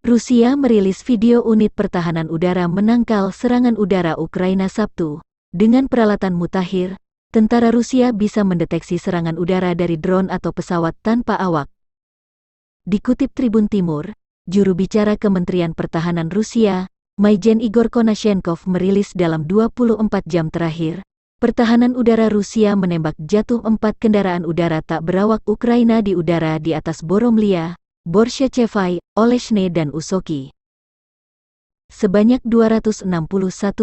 Rusia merilis video unit pertahanan udara menangkal serangan udara Ukraina Sabtu. Dengan peralatan mutakhir, tentara Rusia bisa mendeteksi serangan udara dari drone atau pesawat tanpa awak. Dikutip Tribun Timur, juru bicara Kementerian Pertahanan Rusia, Maijen Igor Konashenkov merilis dalam 24 jam terakhir, pertahanan udara Rusia menembak jatuh 4 kendaraan udara tak berawak Ukraina di udara di atas Boromlia, Borshchevai, Oleshne dan Usoki. Sebanyak 261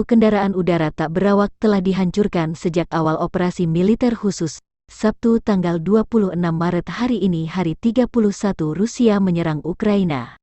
kendaraan udara tak berawak telah dihancurkan sejak awal operasi militer khusus, Sabtu tanggal 26 Maret hari ini hari 31 Rusia menyerang Ukraina.